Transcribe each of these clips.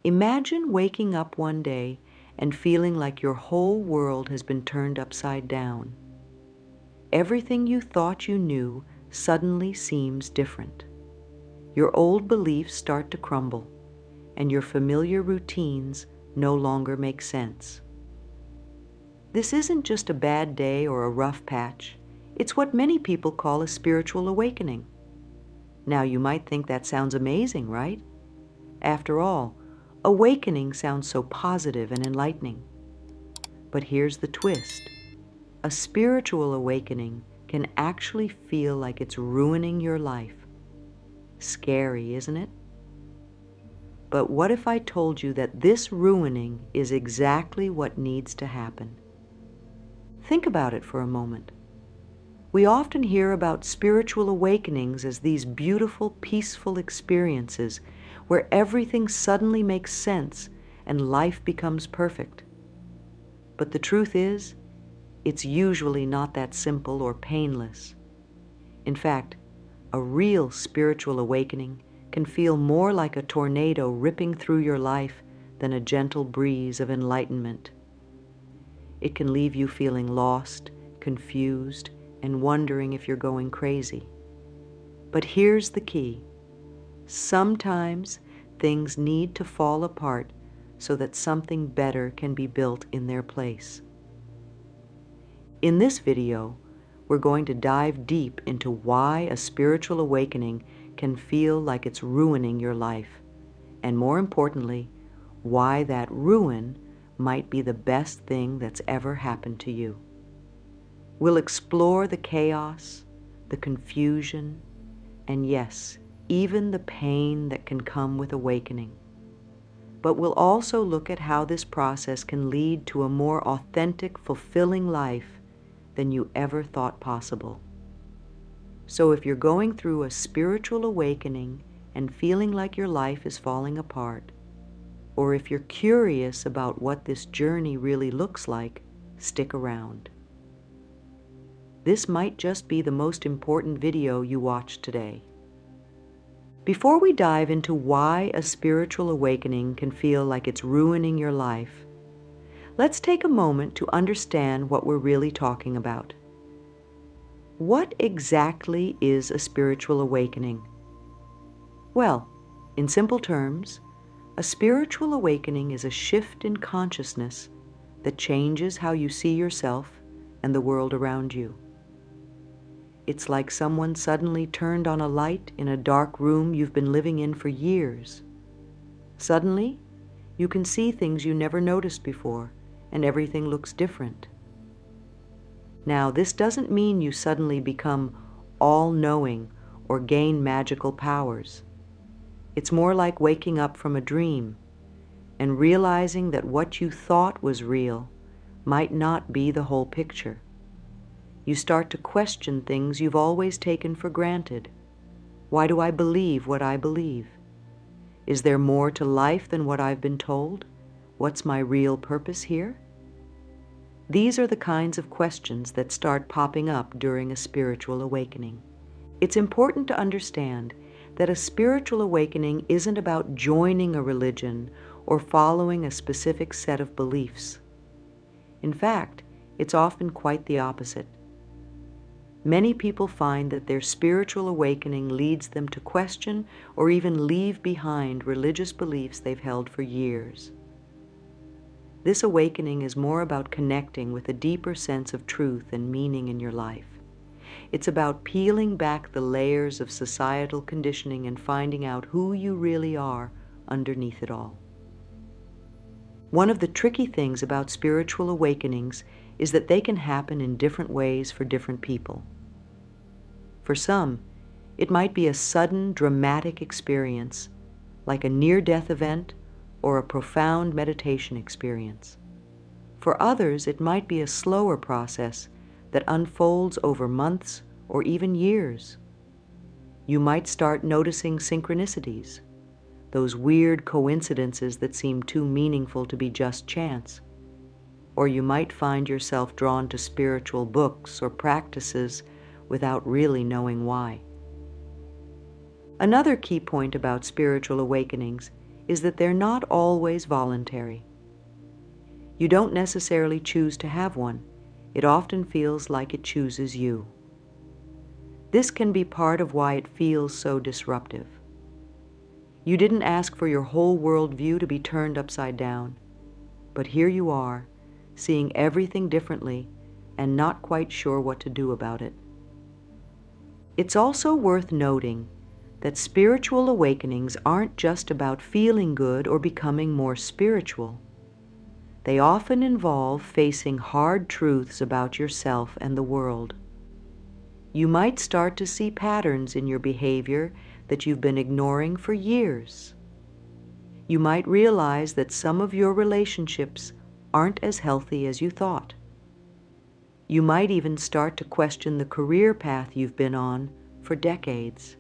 Imagine waking up one day and feeling like your whole world has been turned upside down. Everything you thought you knew suddenly seems different. Your old beliefs start to crumble, and your familiar routines no longer make sense. This isn't just a bad day or a rough patch. It's what many people call a spiritual awakening. Now, you might think that sounds amazing, right? After all, awakening sounds so positive and enlightening. But here's the twist. A spiritual awakening can actually feel like it's ruining your life. Scary, isn't it? But what if I told you that this ruining is exactly what needs to happen? Think about it for a moment. We often hear about spiritual awakenings as these beautiful, peaceful experiences where everything suddenly makes sense and life becomes perfect. But the truth is, it's usually not that simple or painless. In fact, a real spiritual awakening can feel more like a tornado ripping through your life than a gentle breeze of enlightenment. It can leave you feeling lost, confused, and wondering if you're going crazy. But here's the key. Sometimes things need to fall apart so that something better can be built in their place. In this video, we're going to dive deep into why a spiritual awakening can feel like it's ruining your life, and more importantly, why that ruin might be the best thing that's ever happened to you. We'll explore the chaos, the confusion, and yes, even the pain that can come with awakening. But we'll also look at how this process can lead to a more authentic, fulfilling life than you ever thought possible. So if you're going through a spiritual awakening and feeling like your life is falling apart, or if you're curious about what this journey really looks like, stick around. This might just be the most important video you watch today. Before we dive into why a spiritual awakening can feel like it's ruining your life, let's take a moment to understand what we're really talking about. What exactly is a spiritual awakening? Well, in simple terms, a spiritual awakening is a shift in consciousness that changes how you see yourself and the world around you. It's like someone suddenly turned on a light in a dark room you've been living in for years. Suddenly, you can see things you never noticed before, and everything looks different. Now, this doesn't mean you suddenly become all-knowing or gain magical powers. It's more like waking up from a dream and realizing that what you thought was real might not be the whole picture. You start to question things you've always taken for granted. Why do I believe what I believe? Is there more to life than what I've been told? What's my real purpose here? These are the kinds of questions that start popping up during a spiritual awakening. It's important to understand that a spiritual awakening isn't about joining a religion or following a specific set of beliefs. In fact, it's often quite the opposite. Many people find that their spiritual awakening leads them to question or even leave behind religious beliefs they've held for years. This awakening is more about connecting with a deeper sense of truth and meaning in your life. It's about peeling back the layers of societal conditioning and finding out who you really are underneath it all. One of the tricky things about spiritual awakenings is that they can happen in different ways for different people. For some, it might be a sudden, dramatic experience, like a near-death event or a profound meditation experience. For others, it might be a slower process that unfolds over months or even years. You might start noticing synchronicities, those weird coincidences that seem too meaningful to be just chance. Or you might find yourself drawn to spiritual books or practices without really knowing why. Another key point about spiritual awakenings is that they're not always voluntary. You don't necessarily choose to have one. It often feels like it chooses you. This can be part of why it feels so disruptive. You didn't ask for your whole worldview to be turned upside down, but here you are, seeing everything differently and not quite sure what to do about it. It's also worth noting that spiritual awakenings aren't just about feeling good or becoming more spiritual. They often involve facing hard truths about yourself and the world. You might start to see patterns in your behavior that you've been ignoring for years. You might realize that some of your relationships aren't as healthy as you thought. You might even start to question the career path you've been on for decades.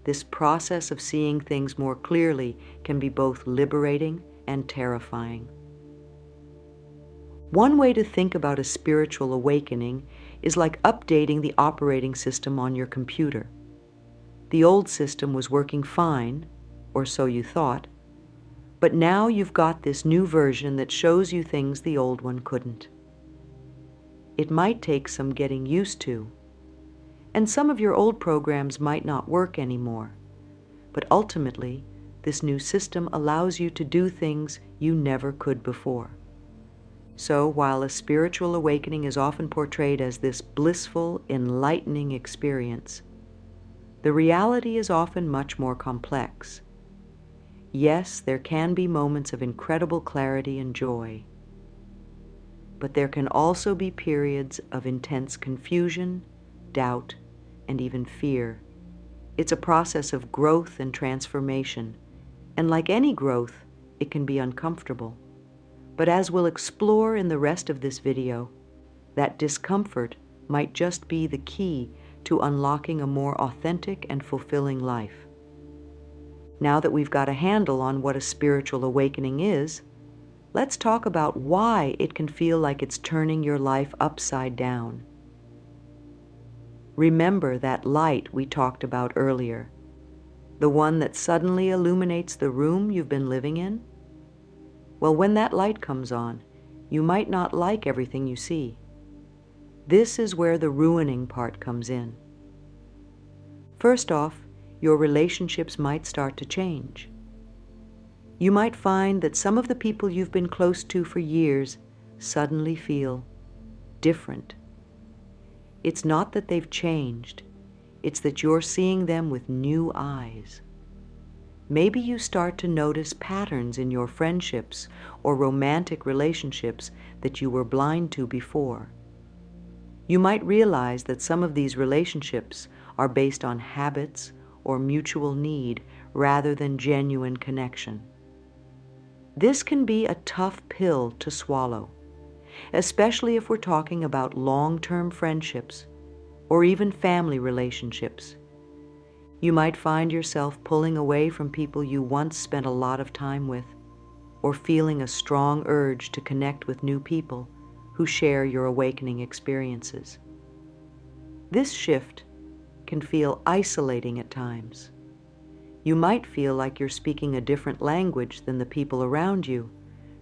This process of seeing things more clearly can be both liberating and terrifying. One way to think about a spiritual awakening is like updating the operating system on your computer. The old system was working fine, or so you thought, but now you've got this new version that shows you things the old one couldn't. It might take some getting used to, and some of your old programs might not work anymore, but ultimately, this new system allows you to do things you never could before. So, while a spiritual awakening is often portrayed as this blissful, enlightening experience, the reality is often much more complex. Yes, there can be moments of incredible clarity and joy, but there can also be periods of intense confusion, doubt, and even fear. It's a process of growth and transformation, and like any growth, it can be uncomfortable. But as we'll explore in the rest of this video, that discomfort might just be the key to unlocking a more authentic and fulfilling life. Now that we've got a handle on what a spiritual awakening is, let's talk about why it can feel like it's turning your life upside down. Remember that light we talked about earlier, the one that suddenly illuminates the room you've been living in? Well, when that light comes on, you might not like everything you see. This is where the ruining part comes in. First off, your relationships might start to change. You might find that some of the people you've been close to for years suddenly feel different. It's not that they've changed, it's that you're seeing them with new eyes. Maybe you start to notice patterns in your friendships or romantic relationships that you were blind to before. You might realize that some of these relationships are based on habits or mutual need rather than genuine connection. This can be a tough pill to swallow, especially if we're talking about long-term friendships or even family relationships. You might find yourself pulling away from people you once spent a lot of time with, or feeling a strong urge to connect with new people who share your awakening experiences. This shift can feel isolating at times. You might feel like you're speaking a different language than the people around you,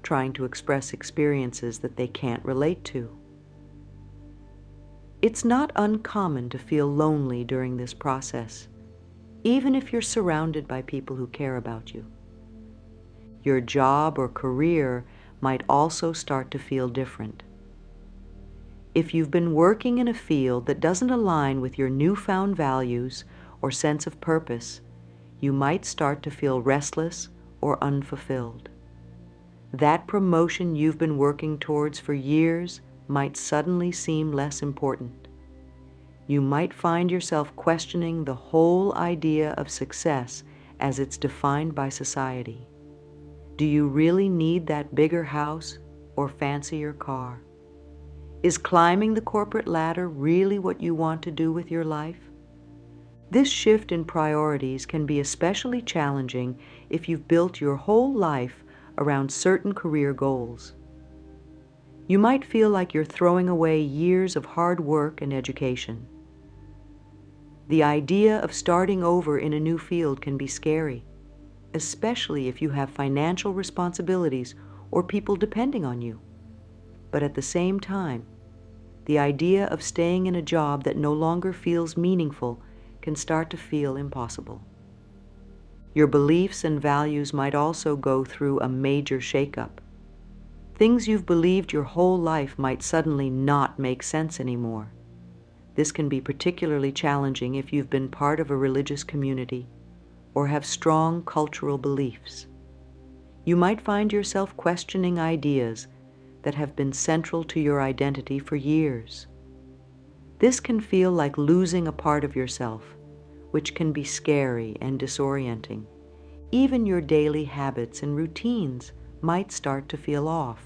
trying to express experiences that they can't relate to. It's not uncommon to feel lonely during this process, even if you're surrounded by people who care about you. Your job or career might also start to feel different. If you've been working in a field that doesn't align with your newfound values or sense of purpose, you might start to feel restless or unfulfilled. That promotion you've been working towards for years might suddenly seem less important. You might find yourself questioning the whole idea of success as it's defined by society. Do you really need that bigger house or fancier car? Is climbing the corporate ladder really what you want to do with your life? This shift in priorities can be especially challenging if you've built your whole life around certain career goals. You might feel like you're throwing away years of hard work and education. The idea of starting over in a new field can be scary, especially if you have financial responsibilities or people depending on you. But at the same time, the idea of staying in a job that no longer feels meaningful can start to feel impossible. Your beliefs and values might also go through a major shakeup. Things you've believed your whole life might suddenly not make sense anymore. This can be particularly challenging if you've been part of a religious community or have strong cultural beliefs. You might find yourself questioning ideas that have been central to your identity for years. This can feel like losing a part of yourself, which can be scary and disorienting. Even your daily habits and routines might start to feel off.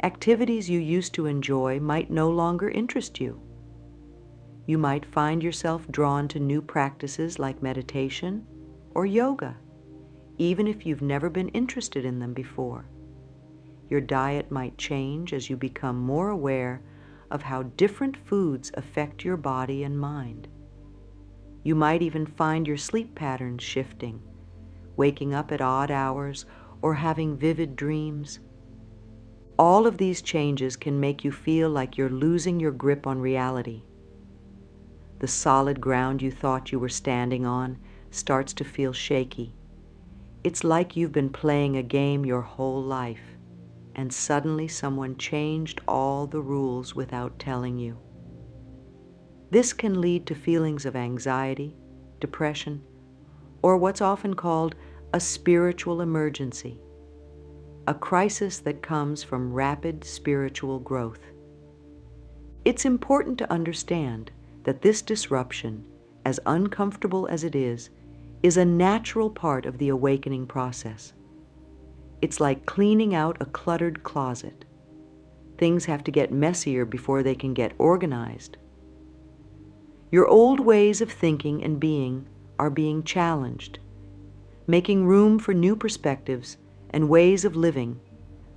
Activities you used to enjoy might no longer interest you. You might find yourself drawn to new practices like meditation or yoga, even if you've never been interested in them before. Your diet might change as you become more aware of how different foods affect your body and mind. You might even find your sleep patterns shifting, waking up at odd hours or having vivid dreams. All of these changes can make you feel like you're losing your grip on reality. The solid ground you thought you were standing on starts to feel shaky. It's like you've been playing a game your whole life, and suddenly someone changed all the rules without telling you. This can lead to feelings of anxiety, depression, or what's often called a spiritual emergency, a crisis that comes from rapid spiritual growth. It's important to understand that this disruption, as uncomfortable as it is a natural part of the awakening process. It's like cleaning out a cluttered closet. Things have to get messier before they can get organized. Your old ways of thinking and being are being challenged, making room for new perspectives and ways of living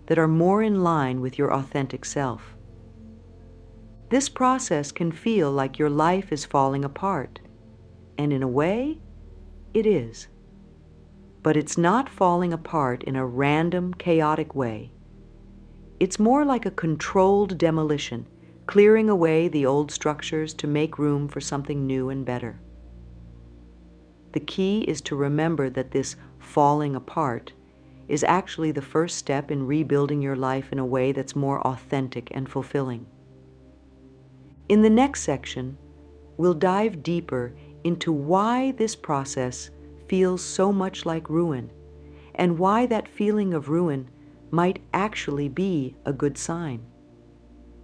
that are more in line with your authentic self. This process can feel like your life is falling apart, and in a way, it is. But it's not falling apart in a random, chaotic way. It's more like a controlled demolition, clearing away the old structures to make room for something new and better. The key is to remember that this falling apart is actually the first step in rebuilding your life in a way that's more authentic and fulfilling. In the next section, we'll dive deeper into why this process feels so much like ruin, and why that feeling of ruin might actually be a good sign.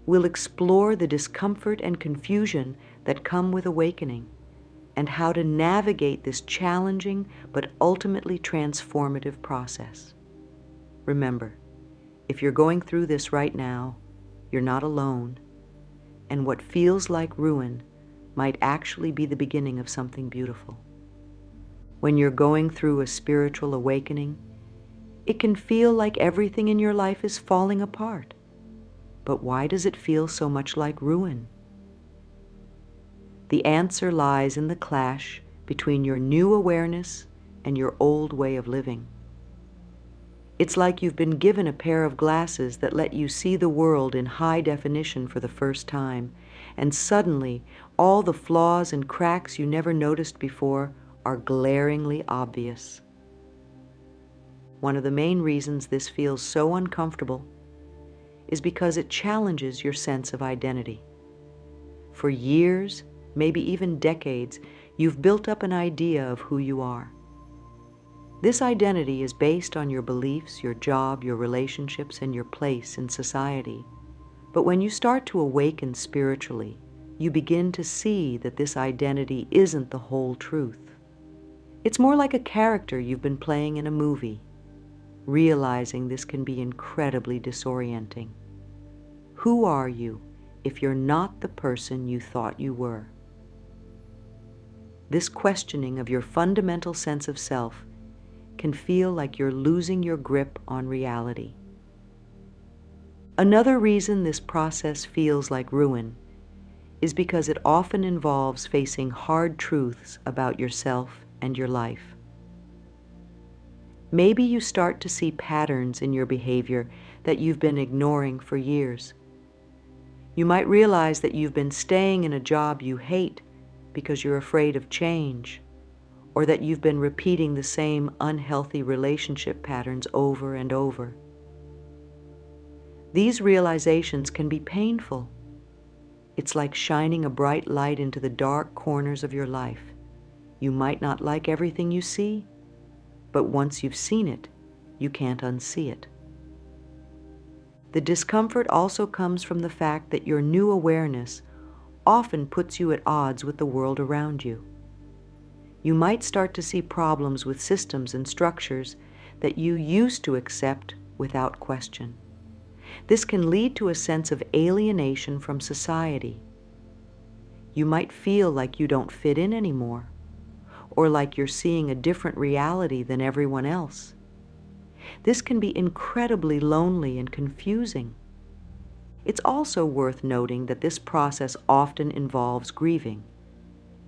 We'll explore the discomfort and confusion that come with awakening, and how to navigate this challenging but ultimately transformative process. Remember, if you're going through this right now, you're not alone, and what feels like ruin might actually be the beginning of something beautiful. When you're going through a spiritual awakening, it can feel like everything in your life is falling apart. But why does it feel so much like ruin? The answer lies in the clash between your new awareness and your old way of living. It's like you've been given a pair of glasses that let you see the world in high definition for the first time, and suddenly all the flaws and cracks you never noticed before are glaringly obvious. One of the main reasons this feels so uncomfortable is because it challenges your sense of identity. For years, maybe even decades, you've built up an idea of who you are. This identity is based on your beliefs, your job, your relationships, and your place in society. But when you start to awaken spiritually, you begin to see that this identity isn't the whole truth. It's more like a character you've been playing in a movie. Realizing this can be incredibly disorienting. Who are you if you're not the person you thought you were? This questioning of your fundamental sense of self can feel like you're losing your grip on reality. Another reason this process feels like ruin is because it often involves facing hard truths about yourself and your life. Maybe you start to see patterns in your behavior that you've been ignoring for years. You might realize that you've been staying in a job you hate because you're afraid of change, or that you've been repeating the same unhealthy relationship patterns over and over. These realizations can be painful. It's like shining a bright light into the dark corners of your life. You might not like everything you see, but once you've seen it, you can't unsee it. The discomfort also comes from the fact that your new awareness often puts you at odds with the world around you. You might start to see problems with systems and structures that you used to accept without question. This can lead to a sense of alienation from society. You might feel like you don't fit in anymore, or like you're seeing a different reality than everyone else. This can be incredibly lonely and confusing. It's also worth noting that this process often involves grieving.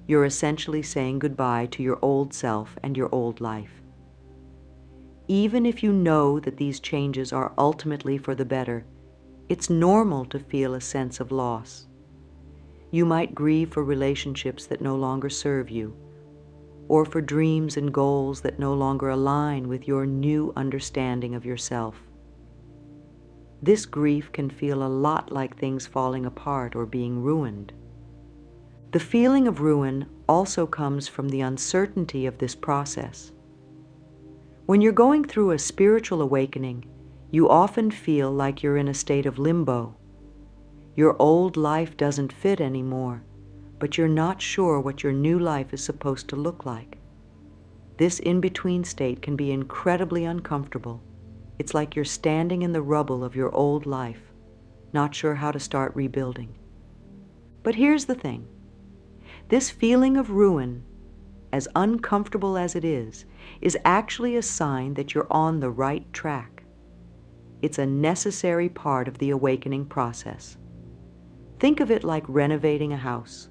You're essentially saying goodbye to your old self and your old life. Even if you know that these changes are ultimately for the better, it's normal to feel a sense of loss. You might grieve for relationships that no longer serve you, or for dreams and goals that no longer align with your new understanding of yourself. This grief can feel a lot like things falling apart or being ruined. The feeling of ruin also comes from the uncertainty of this process. When you're going through a spiritual awakening, you often feel like you're in a state of limbo. Your old life doesn't fit anymore, but you're not sure what your new life is supposed to look like. This in-between state can be incredibly uncomfortable. It's like you're standing in the rubble of your old life, not sure how to start rebuilding. But here's the thing. This feeling of ruin, as uncomfortable as it is actually a sign that you're on the right track. It's a necessary part of the awakening process. Think of it like renovating a house.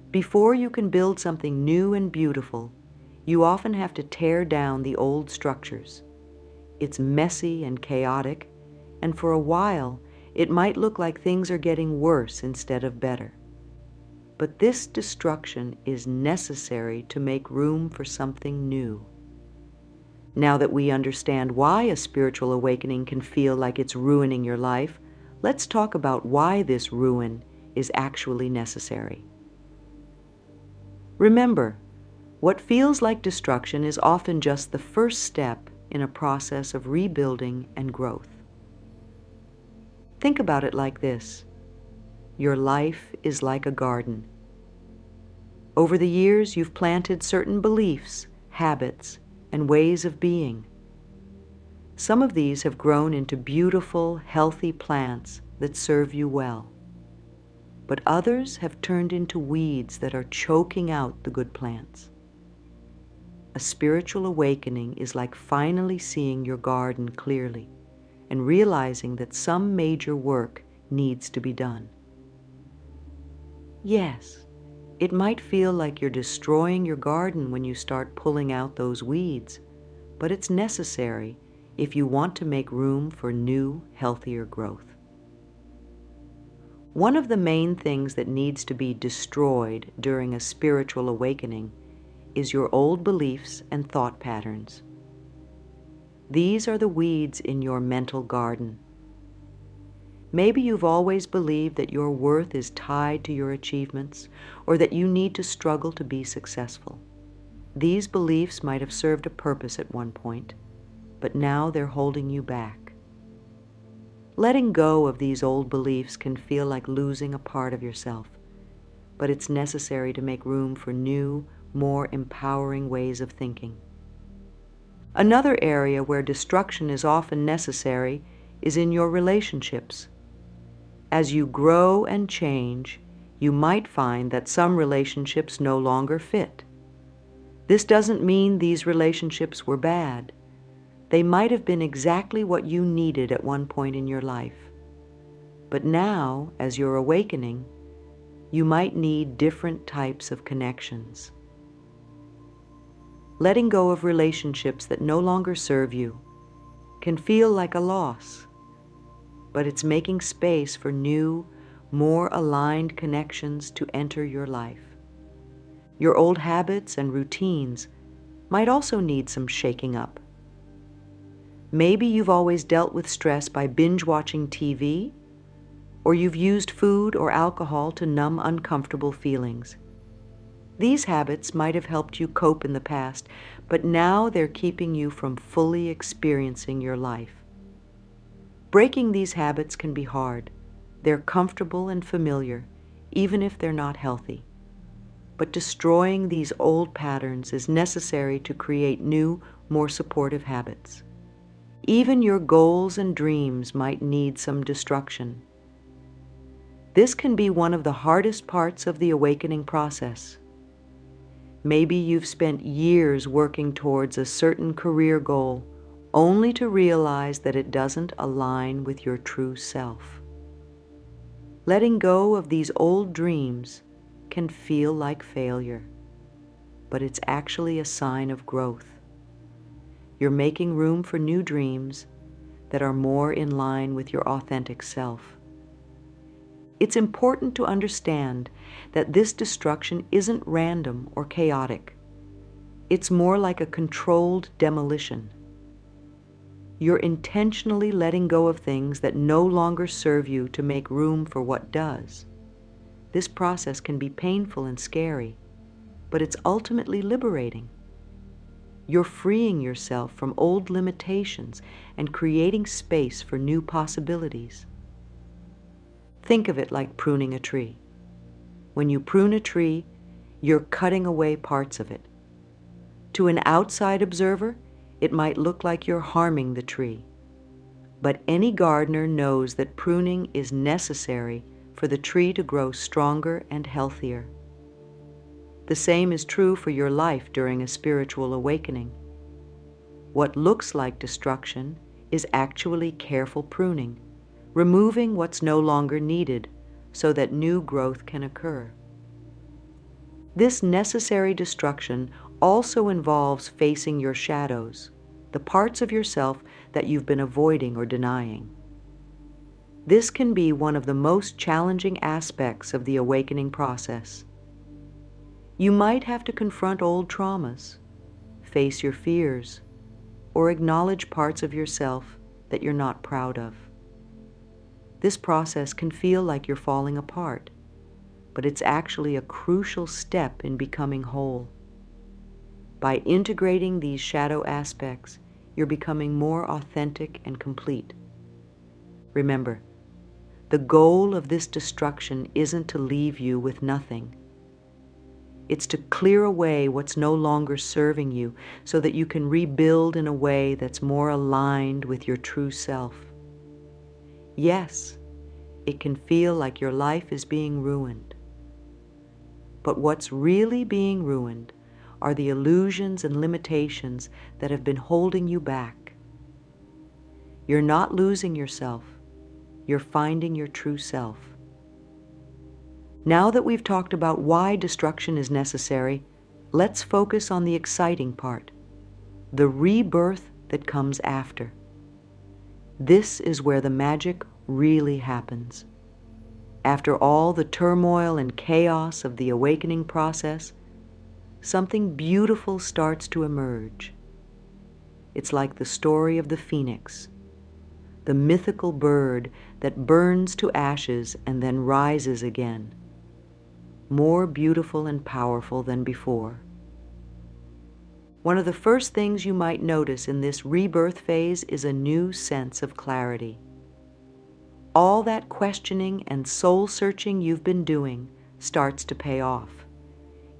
Before you can build something new and beautiful, you often have to tear down the old structures. It's messy and chaotic, and for a while, it might look like things are getting worse instead of better. But this destruction is necessary to make room for something new. Now that we understand why a spiritual awakening can feel like it's ruining your life, let's talk about why this ruin is actually necessary. Remember, what feels like destruction is often just the first step in a process of rebuilding and growth. Think about it like this. Your life is like a garden. Over the years, you've planted certain beliefs, habits, and ways of being. Some of these have grown into beautiful, healthy plants that serve you well. But others have turned into weeds that are choking out the good plants. A spiritual awakening is like finally seeing your garden clearly and realizing that some major work needs to be done. Yes, it might feel like you're destroying your garden when you start pulling out those weeds, but it's necessary if you want to make room for new, healthier growth. One of the main things that needs to be destroyed during a spiritual awakening is your old beliefs and thought patterns. These are the weeds in your mental garden. Maybe you've always believed that your worth is tied to your achievements, or that you need to struggle to be successful. These beliefs might have served a purpose at one point, but now they're holding you back. Letting go of these old beliefs can feel like losing a part of yourself, but it's necessary to make room for new, more empowering ways of thinking. Another area where destruction is often necessary is in your relationships. As you grow and change, you might find that some relationships no longer fit. This doesn't mean these relationships were bad. They might have been exactly what you needed at one point in your life. But now, as you're awakening, you might need different types of connections. Letting go of relationships that no longer serve you can feel like a loss, but it's making space for new, more aligned connections to enter your life. Your old habits and routines might also need some shaking up. Maybe you've always dealt with stress by binge-watching TV, or you've used food or alcohol to numb uncomfortable feelings. These habits might have helped you cope in the past, but now they're keeping you from fully experiencing your life. Breaking these habits can be hard. They're comfortable and familiar, even if they're not healthy. But destroying these old patterns is necessary to create new, more supportive habits. Even your goals and dreams might need some destruction. This can be one of the hardest parts of the awakening process. Maybe you've spent years working towards a certain career goal, only to realize that it doesn't align with your true self. Letting go of these old dreams can feel like failure, but it's actually a sign of growth. You're making room for new dreams that are more in line with your authentic self. It's important to understand that this destruction isn't random or chaotic. It's more like a controlled demolition. You're intentionally letting go of things that no longer serve you to make room for what does. This process can be painful and scary, but it's ultimately liberating. You're freeing yourself from old limitations and creating space for new possibilities. Think of it like pruning a tree. When you prune a tree, you're cutting away parts of it. To an outside observer, it might look like you're harming the tree. But any gardener knows that pruning is necessary for the tree to grow stronger and healthier. The same is true for your life during a spiritual awakening. What looks like destruction is actually careful pruning, removing what's no longer needed so that new growth can occur. This necessary destruction also involves facing your shadows, the parts of yourself that you've been avoiding or denying. This can be one of the most challenging aspects of the awakening process. You might have to confront old traumas, face your fears, or acknowledge parts of yourself that you're not proud of. This process can feel like you're falling apart, but it's actually a crucial step in becoming whole. By integrating these shadow aspects, you're becoming more authentic and complete. Remember, the goal of this destruction isn't to leave you with nothing. It's to clear away what's no longer serving you so that you can rebuild in a way that's more aligned with your true self. Yes, it can feel like your life is being ruined. But what's really being ruined are the illusions and limitations that have been holding you back. You're not losing yourself. You're finding your true self. Now that we've talked about why destruction is necessary, let's focus on the exciting part, the rebirth that comes after. This is where the magic really happens. After all the turmoil and chaos of the awakening process, something beautiful starts to emerge. It's like the story of the phoenix, the mythical bird that burns to ashes and then rises again, more beautiful and powerful than before. One of the first things you might notice in this rebirth phase is a new sense of clarity. All that questioning and soul-searching you've been doing starts to pay off.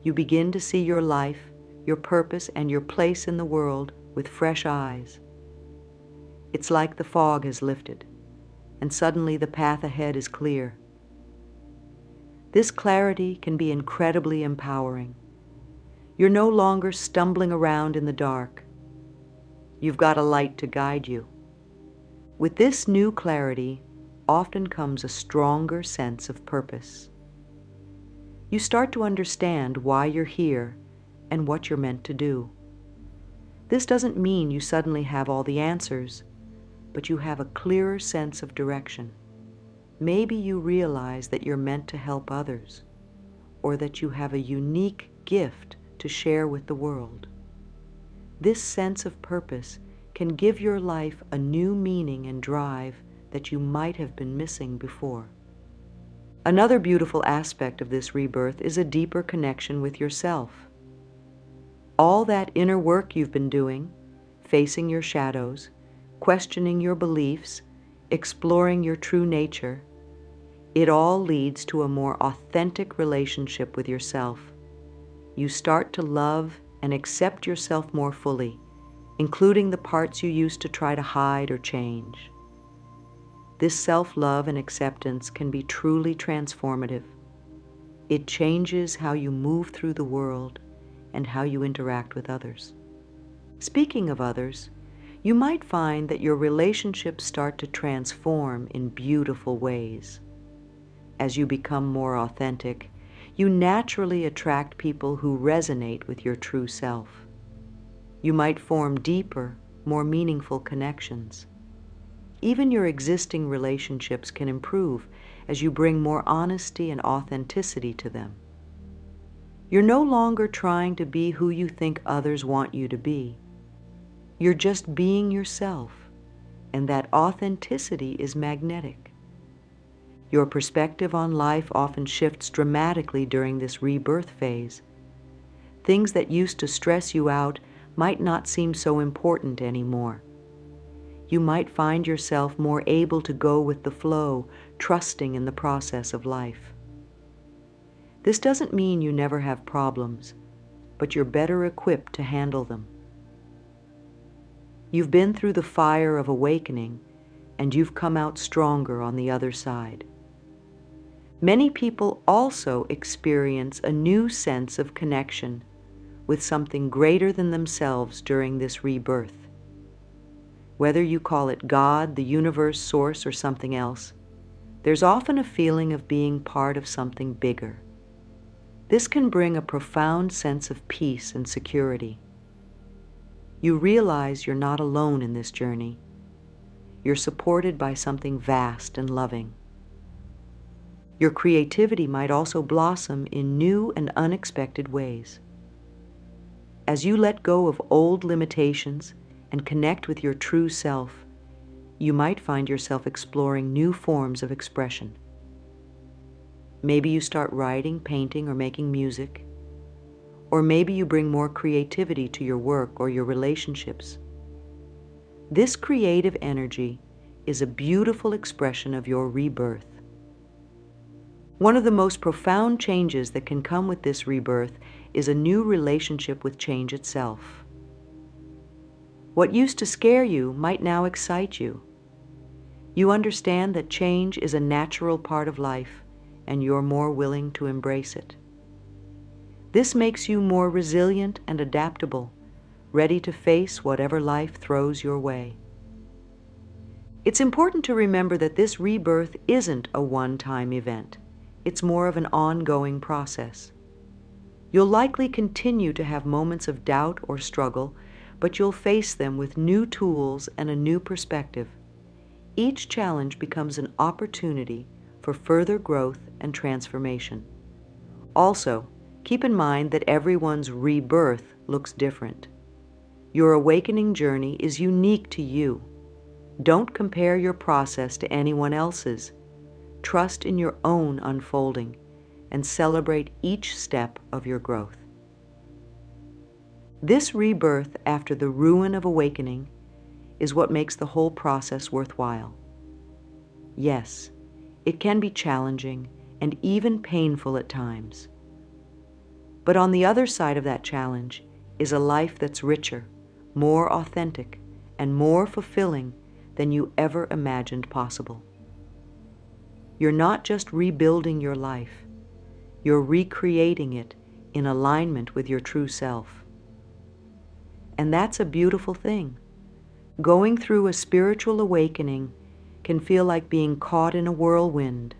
You begin to see your life, your purpose, and your place in the world with fresh eyes. It's like the fog has lifted, and suddenly the path ahead is clear. This clarity can be incredibly empowering. You're no longer stumbling around in the dark. You've got a light to guide you. With this new clarity often comes a stronger sense of purpose. You start to understand why you're here and what you're meant to do. This doesn't mean you suddenly have all the answers, but you have a clearer sense of direction. Maybe you realize that you're meant to help others, or that you have a unique gift to share with the world. This sense of purpose can give your life a new meaning and drive that you might have been missing before. Another beautiful aspect of this rebirth is a deeper connection with yourself. All that inner work you've been doing, facing your shadows, questioning your beliefs, exploring your true nature, it all leads to a more authentic relationship with yourself. You start to love and accept yourself more fully, including the parts you used to try to hide or change. This self-love and acceptance can be truly transformative. It changes how you move through the world and how you interact with others. Speaking of others, you might find that your relationships start to transform in beautiful ways. As you become more authentic, you naturally attract people who resonate with your true self. You might form deeper, more meaningful connections. Even your existing relationships can improve as you bring more honesty and authenticity to them. You're no longer trying to be who you think others want you to be. You're just being yourself, and that authenticity is magnetic. Your perspective on life often shifts dramatically during this rebirth phase. Things that used to stress you out might not seem so important anymore. You might find yourself more able to go with the flow, trusting in the process of life. This doesn't mean you never have problems, but you're better equipped to handle them. You've been through the fire of awakening, and you've come out stronger on the other side. Many people also experience a new sense of connection with something greater than themselves during this rebirth. Whether you call it God, the universe, source, or something else, there's often a feeling of being part of something bigger. This can bring a profound sense of peace and security. You realize you're not alone in this journey. You're supported by something vast and loving. Your creativity might also blossom in new and unexpected ways. As you let go of old limitations and connect with your true self, you might find yourself exploring new forms of expression. Maybe you start writing, painting, or making music. Or maybe you bring more creativity to your work or your relationships. This creative energy is a beautiful expression of your rebirth. One of the most profound changes that can come with this rebirth is a new relationship with change itself. What used to scare you might now excite you. You understand that change is a natural part of life, and you're more willing to embrace it. This makes you more resilient and adaptable, ready to face whatever life throws your way. It's important to remember that this rebirth isn't a one-time event. It's more of an ongoing process. You'll likely continue to have moments of doubt or struggle, but you'll face them with new tools and a new perspective. Each challenge becomes an opportunity for further growth and transformation. Also, keep in mind that everyone's rebirth looks different. Your awakening journey is unique to you. Don't compare your process to anyone else's. Trust in your own unfolding and celebrate each step of your growth. This rebirth after the ruin of awakening is what makes the whole process worthwhile. Yes, it can be challenging and even painful at times. But on the other side of that challenge is a life that's richer, more authentic, and more fulfilling than you ever imagined possible. You're not just rebuilding your life, you're recreating it in alignment with your true self. And that's a beautiful thing. Going through a spiritual awakening can feel like being caught in a whirlwind.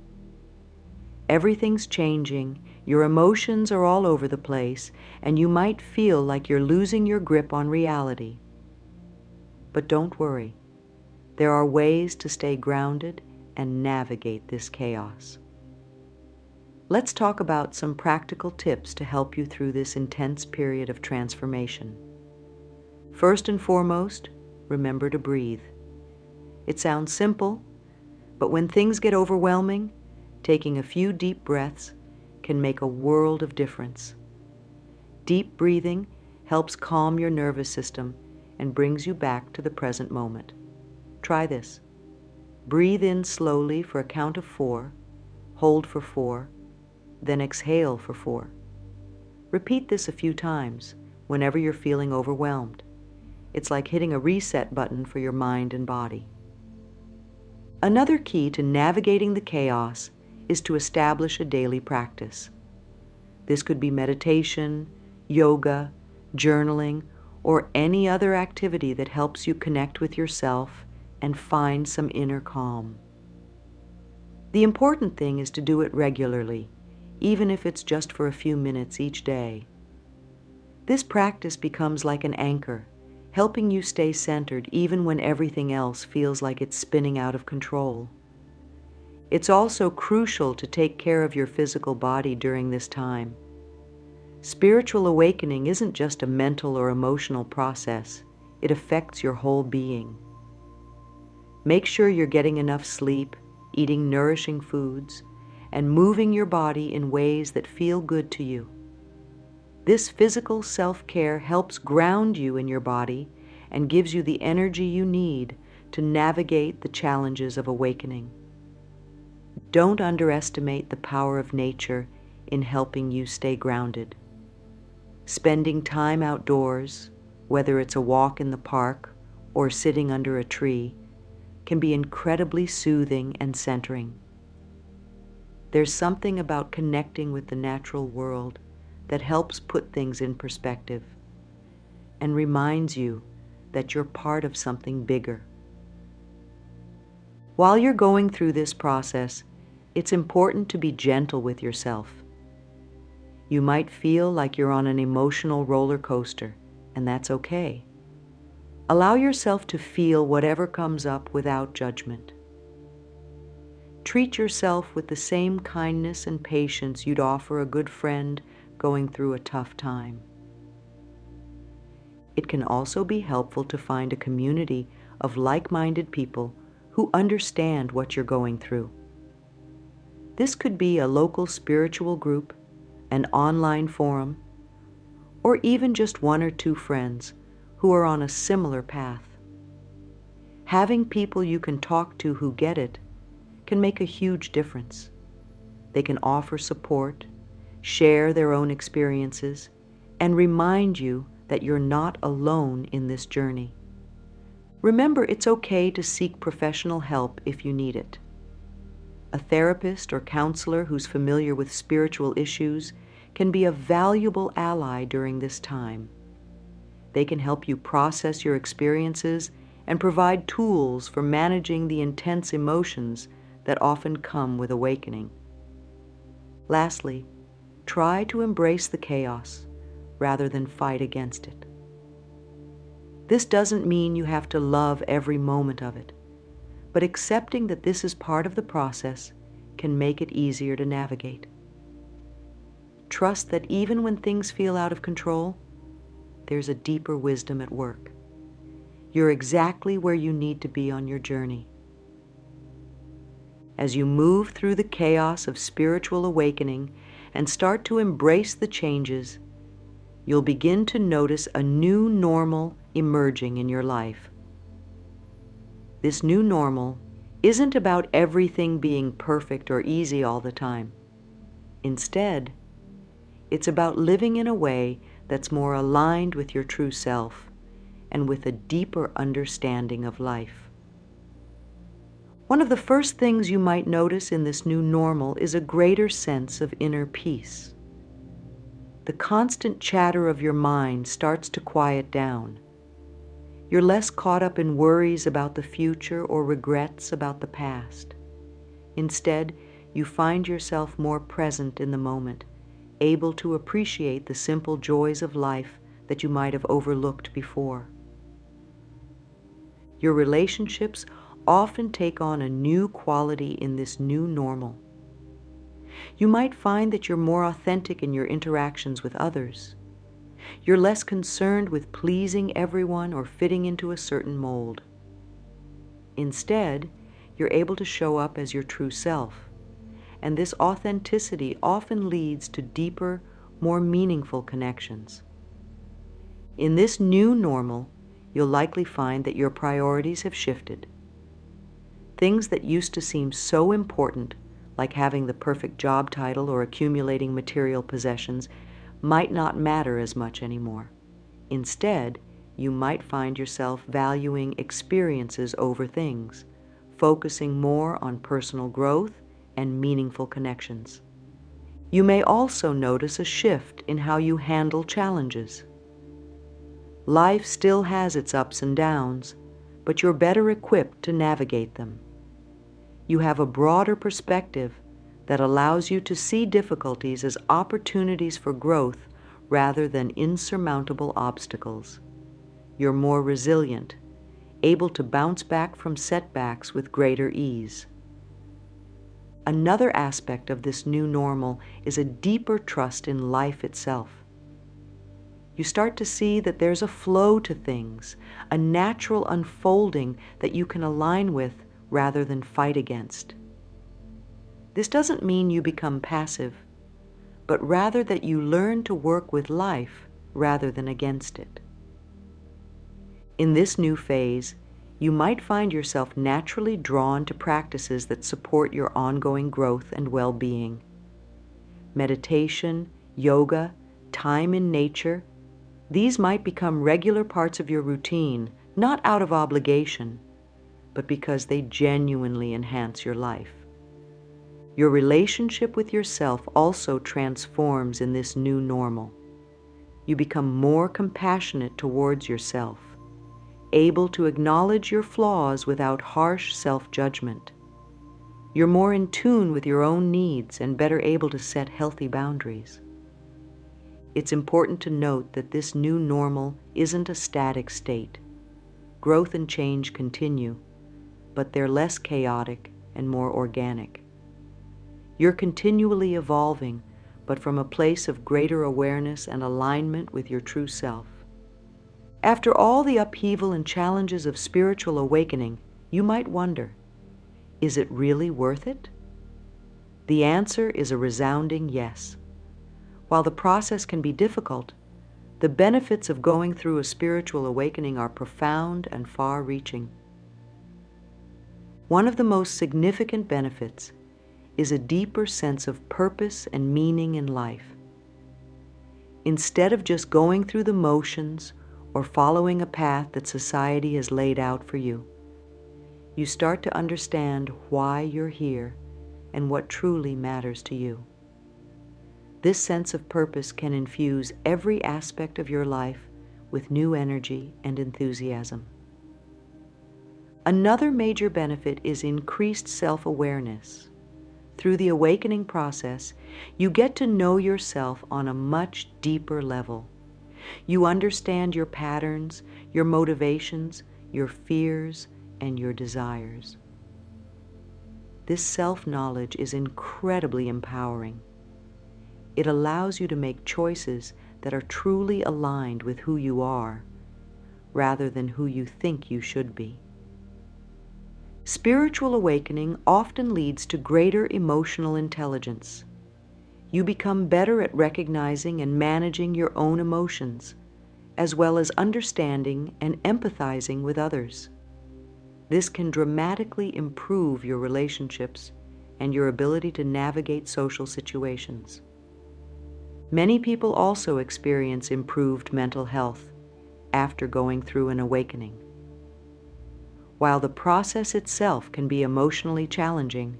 Everything's changing, Your emotions are all over the place, and you might feel like you're losing your grip on reality. But don't worry. There are ways to stay grounded and navigate this chaos. Let's talk about some practical tips to help you through this intense period of transformation. First and foremost, remember to breathe. It sounds simple, but when things get overwhelming, taking a few deep breaths can make a world of difference. Deep breathing helps calm your nervous system and brings you back to the present moment. Try this. Breathe in slowly for a count of 4, hold for 4, then exhale for 4. Repeat this a few times whenever you're feeling overwhelmed. It's like hitting a reset button for your mind and body. Another key to navigating the chaos is to establish a daily practice. This could be meditation, yoga, journaling, or any other activity that helps you connect with yourself and find some inner calm. The important thing is to do it regularly, even if it's just for a few minutes each day. This practice becomes like an anchor, helping you stay centered even when everything else feels like it's spinning out of control. It's also crucial to take care of your physical body during this time. Spiritual awakening isn't just a mental or emotional process, it affects your whole being. Make sure you're getting enough sleep, eating nourishing foods, and moving your body in ways that feel good to you. This physical self-care helps ground you in your body and gives you the energy you need to navigate the challenges of awakening. Don't underestimate the power of nature in helping you stay grounded. Spending time outdoors, whether it's a walk in the park or sitting under a tree, can be incredibly soothing and centering. There's something about connecting with the natural world that helps put things in perspective and reminds you that you're part of something bigger. While you're going through this process, it's important to be gentle with yourself. You might feel like you're on an emotional roller coaster, and that's okay. Allow yourself to feel whatever comes up without judgment. Treat yourself with the same kindness and patience you'd offer a good friend going through a tough time. It can also be helpful to find a community of like-minded people who understand what you're going through. This could be a local spiritual group, an online forum, or even just 1 or 2 friends who are on a similar path. Having people you can talk to who get it can make a huge difference. They can offer support, share their own experiences, and remind you that you're not alone in this journey. Remember, it's okay to seek professional help if you need it. A therapist or counselor who's familiar with spiritual issues can be a valuable ally during this time. They can help you process your experiences and provide tools for managing the intense emotions that often come with awakening. Lastly, try to embrace the chaos rather than fight against it. This doesn't mean you have to love every moment of it, but accepting that this is part of the process can make it easier to navigate. Trust that even when things feel out of control, there's a deeper wisdom at work. You're exactly where you need to be on your journey. As you move through the chaos of spiritual awakening and start to embrace the changes, you'll begin to notice a new normal emerging in your life. This new normal isn't about everything being perfect or easy all the time. Instead, it's about living in a way that's more aligned with your true self and with a deeper understanding of life. One of the first things you might notice in this new normal is a greater sense of inner peace. The constant chatter of your mind starts to quiet down. You're less caught up in worries about the future or regrets about the past. Instead, you find yourself more present in the moment able to appreciate the simple joys of life that you might have overlooked before. Your relationships often take on a new quality in this new normal. You might find that you're more authentic in your interactions with others. You're less concerned with pleasing everyone or fitting into a certain mold. Instead, you're able to show up as your true self, and this authenticity often leads to deeper, more meaningful connections. In this new normal, you'll likely find that your priorities have shifted. Things that used to seem so important, like having the perfect job title or accumulating material possessions, might not matter as much anymore. Instead, you might find yourself valuing experiences over things, focusing more on personal growth and meaningful connections. You may also notice a shift in how you handle challenges. Life still has its ups and downs, but you're better equipped to navigate them. You have a broader perspective that allows you to see difficulties as opportunities for growth rather than insurmountable obstacles. You're more resilient, able to bounce back from setbacks with greater ease. Another aspect of this new normal is a deeper trust in life itself. You start to see that there's a flow to things, a natural unfolding that you can align with rather than fight against. This doesn't mean you become passive, but rather that you learn to work with life rather than against it. In this new phase, you might find yourself naturally drawn to practices that support your ongoing growth and well-being. Meditation, yoga, time in nature, these might become regular parts of your routine, not out of obligation, but because they genuinely enhance your life. Your relationship with yourself also transforms in this new normal. You become more compassionate towards yourself, able to acknowledge your flaws without harsh self-judgment. You're more in tune with your own needs and better able to set healthy boundaries. It's important to note that this new normal isn't a static state. Growth and change continue, but they're less chaotic and more organic. You're continually evolving, but from a place of greater awareness and alignment with your true self. After all the upheaval and challenges of spiritual awakening, you might wonder, is it really worth it? The answer is a resounding yes. While the process can be difficult, the benefits of going through a spiritual awakening are profound and far-reaching. One of the most significant benefits is a deeper sense of purpose and meaning in life. Instead of just going through the motions or following a path that society has laid out for you, you start to understand why you're here and what truly matters to you. This sense of purpose can infuse every aspect of your life with new energy and enthusiasm. Another major benefit is increased self-awareness. Through the awakening process, you get to know yourself on a much deeper level. You understand your patterns, your motivations, your fears, and your desires. This self-knowledge is incredibly empowering. It allows you to make choices that are truly aligned with who you are, rather than who you think you should be. Spiritual awakening often leads to greater emotional intelligence. You become better at recognizing and managing your own emotions, as well as understanding and empathizing with others. This can dramatically improve your relationships and your ability to navigate social situations. Many people also experience improved mental health after going through an awakening. While the process itself can be emotionally challenging,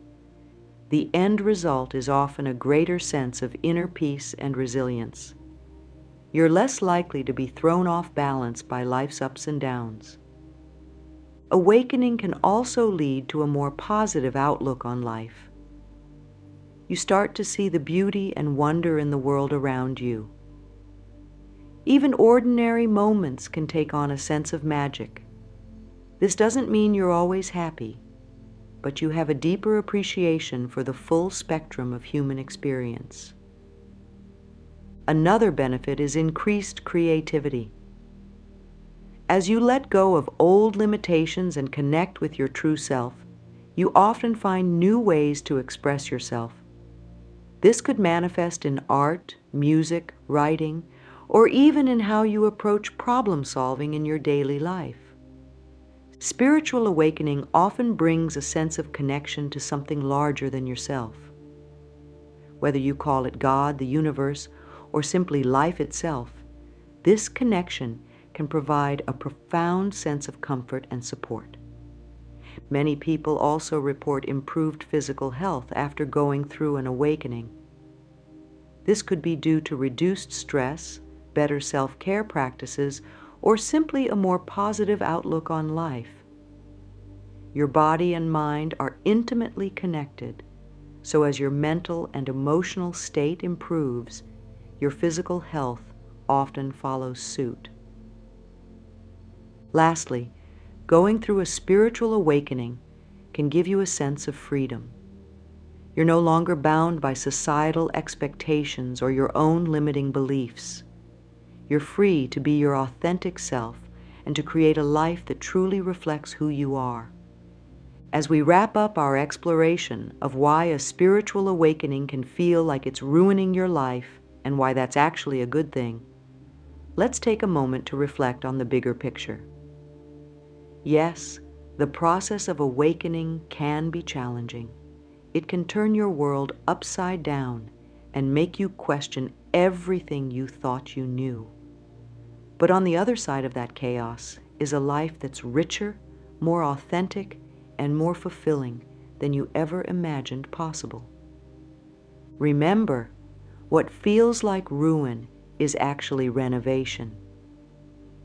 the end result is often a greater sense of inner peace and resilience. You're less likely to be thrown off balance by life's ups and downs. Awakening can also lead to a more positive outlook on life. you start to see the beauty and wonder in the world around you. Even ordinary moments can take on a sense of magic. This doesn't mean you're always happy, but you have a deeper appreciation for the full spectrum of human experience. Another benefit is increased creativity. As you let go of old limitations and connect with your true self, you often find new ways to express yourself. This could manifest in art, music, writing, or even in how you approach problem solving in your daily life. Spiritual awakening often brings a sense of connection to something larger than yourself. Whether you call it God, the universe, or simply life itself, this connection can provide a profound sense of comfort and support. Many people also report improved physical health after going through an awakening. This could be due to reduced stress, better self-care practices, or simply a more positive outlook on life. Your body and mind are intimately connected, so as your mental and emotional state improves, your physical health often follows suit. Lastly, going through a spiritual awakening can give you a sense of freedom. You're no longer bound by societal expectations or your own limiting beliefs. You're free to be your authentic self and to create a life that truly reflects who you are. As we wrap up our exploration of why a spiritual awakening can feel like it's ruining your life and why that's actually a good thing, let's take a moment to reflect on the bigger picture. Yes, the process of awakening can be challenging. It can turn your world upside down and make you question everything you thought you knew. But on the other side of that chaos is a life that's richer, more authentic, and more fulfilling than you ever imagined possible. Remember, what feels like ruin is actually renovation.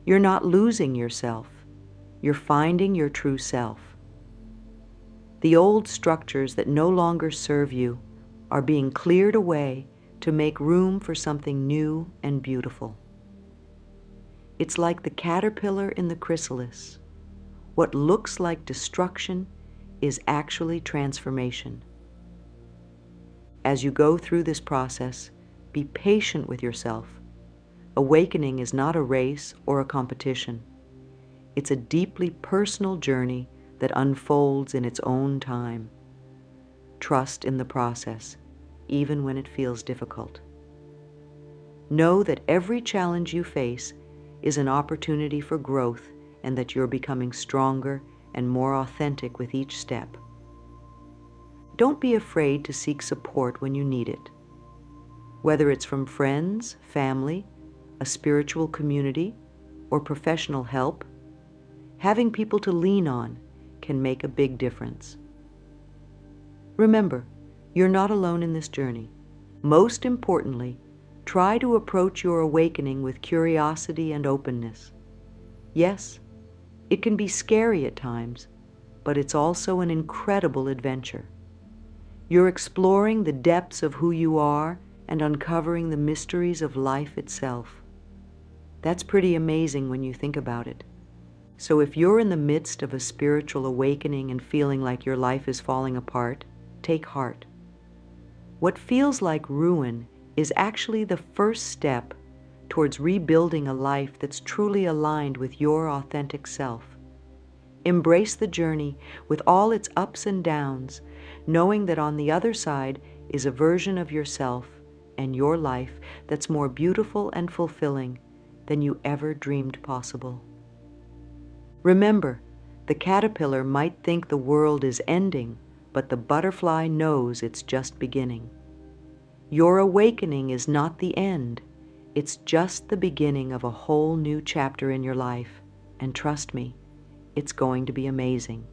You're not losing yourself. You're finding your true self. The old structures that no longer serve you are being cleared away to make room for something new and beautiful. It's like the caterpillar in the chrysalis. What looks like destruction is actually transformation. As you go through this process, be patient with yourself. Awakening is not a race or a competition. It's a deeply personal journey that unfolds in its own time. Trust in the process, even when it feels difficult. Know that every challenge you face is an opportunity for growth and that you're becoming stronger and more authentic with each step. Don't be afraid to seek support when you need it. Whether it's from friends, family, a spiritual community, or professional help, having people to lean on can make a big difference. Remember, you're not alone in this journey. Most importantly, try to approach your awakening with curiosity and openness. Yes, it can be scary at times, but it's also an incredible adventure. You're exploring the depths of who you are and uncovering the mysteries of life itself. That's pretty amazing when you think about it. So if you're in the midst of a spiritual awakening and feeling like your life is falling apart, take heart. What feels like ruin is actually the first step towards rebuilding a life that's truly aligned with your authentic self. Embrace the journey with all its ups and downs, knowing that on the other side is a version of yourself and your life that's more beautiful and fulfilling than you ever dreamed possible. Remember, the caterpillar might think the world is ending, but the butterfly knows it's just beginning. Your awakening is not the end. It's just the beginning of a whole new chapter in your life. And trust me, it's going to be amazing.